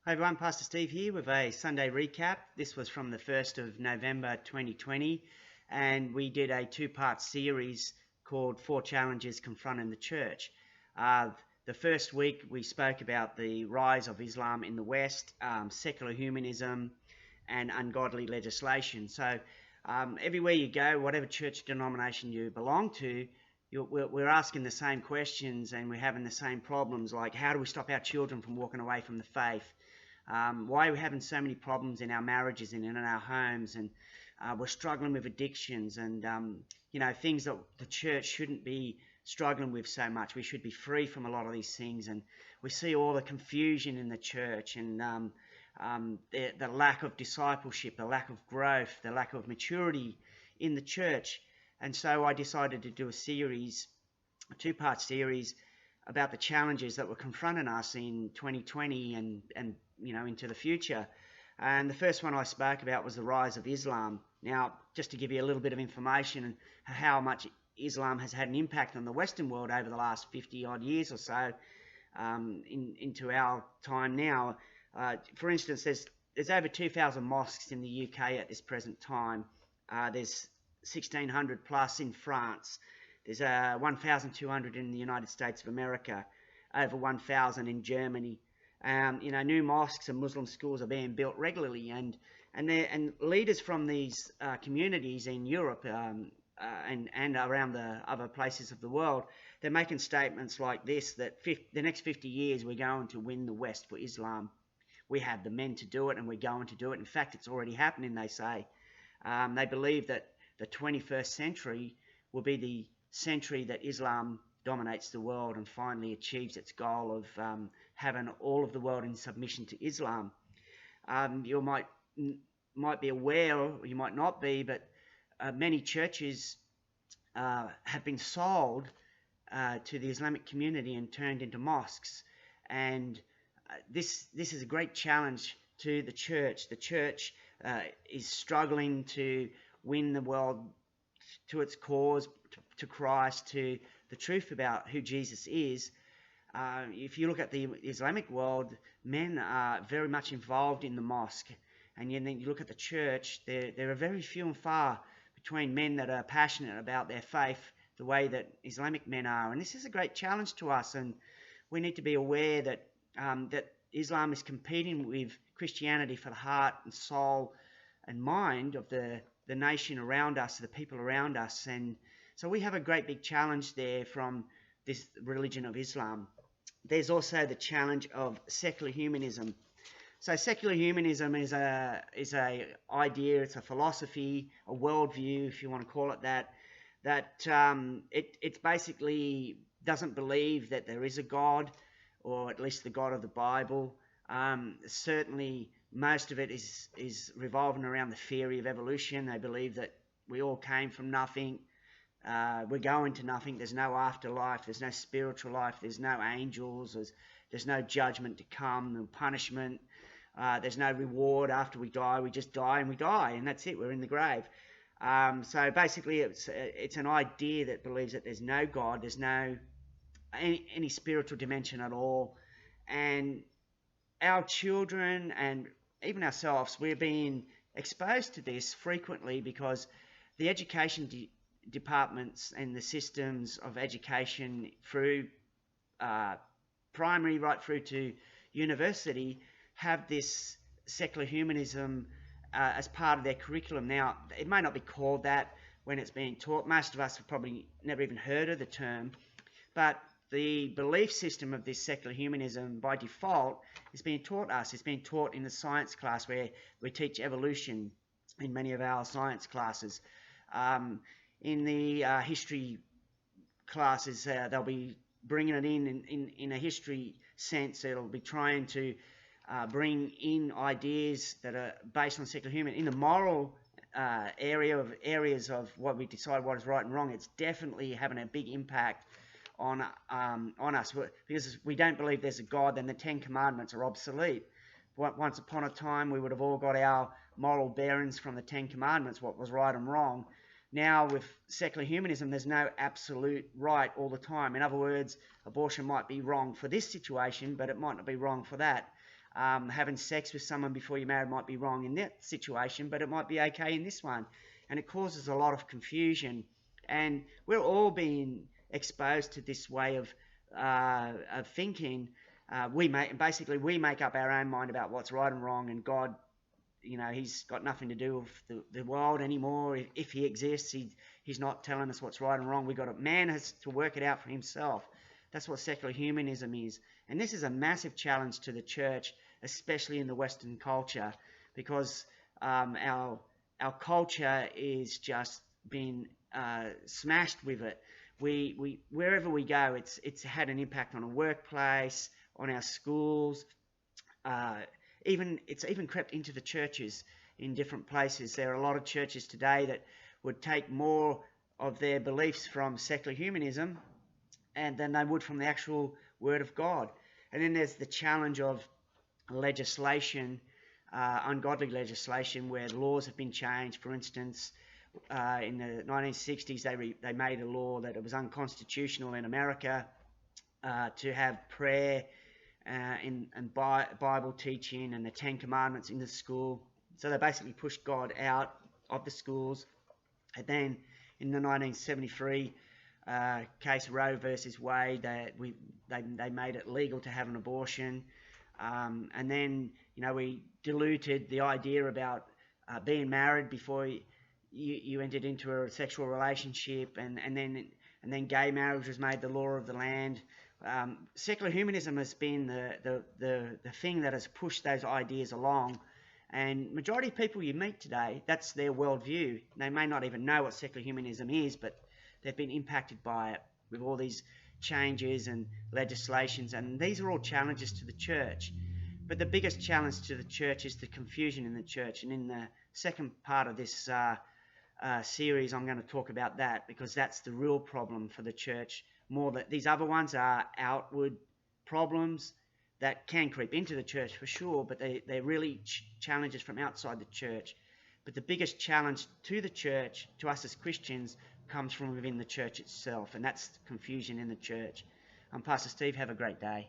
Hi everyone, Pastor Steve here with a Sunday recap. This was from the 1st of November 2020, and we did a two-part series called 4 Challenges Confronting the Church. The first week we spoke about the rise of Islam in the West, secular humanism, and ungodly legislation. So everywhere you go, whatever church denomination you belong to, we're asking the same questions and we're having the same problems, like how do we stop our children from walking away from the faith? Why are we having so many problems in our marriages and in our homes, and we're struggling with addictions and things that the church shouldn't be struggling with so much. We should be free from a lot of these things, and we see all the confusion in the church and the lack of discipleship, the lack of growth, the lack of maturity in the church. And so I decided to do a two-part series about the challenges that were confronting us in 2020 and into the future. And the first one I spoke about was the rise of Islam. Now, just to give you a little bit of information on how much Islam has had an impact on the Western world over the last 50 odd years or so, into our time now. For instance, there's over 2,000 mosques in the UK at this present time. There's 1,600 plus in France. There's 1,200 in the United States of America, over 1,000 in Germany. New mosques and Muslim schools are being built regularly, and leaders from these communities in Europe and around the other places of the world, they're making statements like this, that the next 50 years we're going to win the West for Islam. We have the men to do it, and we're going to do it. In fact, it's already happening, they say. They believe that the 21st century will be the century that Islam dominates the world and finally achieves its goal of having all of the world in submission to Islam. You might be aware, or you might not be, but many churches have been sold to the Islamic community and turned into mosques. And this is a great challenge to the church. The church is struggling to win the world to its cause, to Christ, to the truth about who Jesus is. If you look at the Islamic world, men are very much involved in the mosque, and then you look at the church, there are very few and far between men that are passionate about their faith the way that Islamic men are. And this is a great challenge to us, and we need to be aware that that Islam is competing with Christianity for the heart and soul and mind of the nation around us, the people around us. And so we have a great big challenge there from this religion of Islam. There's also the challenge of secular humanism. So secular humanism is a idea, it's a philosophy, a worldview, if you want to call it that it basically doesn't believe that there is a God, or at least the God of the Bible. Certainly most of it is revolving around the theory of evolution. They believe that we all came from nothing. We're going to nothing. There's no afterlife. There's no spiritual life. There's no angels. There's no judgment to come, no punishment. There's no reward after we die. We just die and we die, and that's it. We're in the grave. So basically, it's an idea that believes that there's no God. There's no any spiritual dimension at all. And our children and even ourselves, we're being exposed to this frequently because the education departments and the systems of education through primary right through to university have this secular humanism as part of their curriculum. Now, it may not be called that when it's being taught. Most of us have probably never even heard of the term, but the belief system of this secular humanism by default is being taught us. It's being taught in the science class, where we teach evolution in many of our science classes. In the history classes, they'll be bringing it in a history sense. It'll be trying to bring in ideas that are based on secular humanism. In the moral areas of what we decide what is right and wrong, it's definitely having a big impact on us, because we don't believe there's a God. Then the 10 Commandments are obsolete. Once upon a time, we would have all got our moral bearings from the 10 Commandments, what was right and wrong. Now, with secular humanism, there's no absolute right all the time. In other words, abortion might be wrong for this situation, but it might not be wrong for that. Having sex with someone before you're married might be wrong in that situation, but it might be okay in this one. And it causes a lot of confusion. And we're all being exposed to this way of thinking. We make up our own mind about what's right and wrong, and God, he's got nothing to do with the world anymore. If he exists, he's not telling us what's right and wrong. Man has to work it out for himself. That's what secular humanism is. And this is a massive challenge to the church, especially in the Western culture, because our culture is just been smashed with it. We wherever we go, it's had an impact on a workplace, on our schools. It's even crept into the churches in different places. There are a lot of churches today that would take more of their beliefs from secular humanism and than they would from the actual Word of God. And then there's the challenge of legislation, ungodly legislation, where laws have been changed. For instance, in the 1960s, they made a law that it was unconstitutional in America to have prayer and Bible teaching and the Ten Commandments in the school. So they basically pushed God out of the schools. And then in the 1973 case Roe versus Wade, they made it legal to have an abortion. And then, we diluted the idea about being married before you entered into a sexual relationship, and then gay marriage was made the law of the land. Secular humanism has been the thing that has pushed those ideas along, and majority of people you meet today, that's their worldview. They may not even know what secular humanism is, but they've been impacted by it with all these changes and legislations, and these are all challenges to the church. But the biggest challenge to the church is the confusion in the church, and in the second part of this series I'm going to talk about that, because that's the real problem for the church. More that these other ones are outward problems that can creep into the church for sure, but they're really challenges from outside the church. But the biggest challenge to the church, to us as Christians, comes from within the church itself, and that's confusion in the church. I'm Pastor Steve. Have a great day.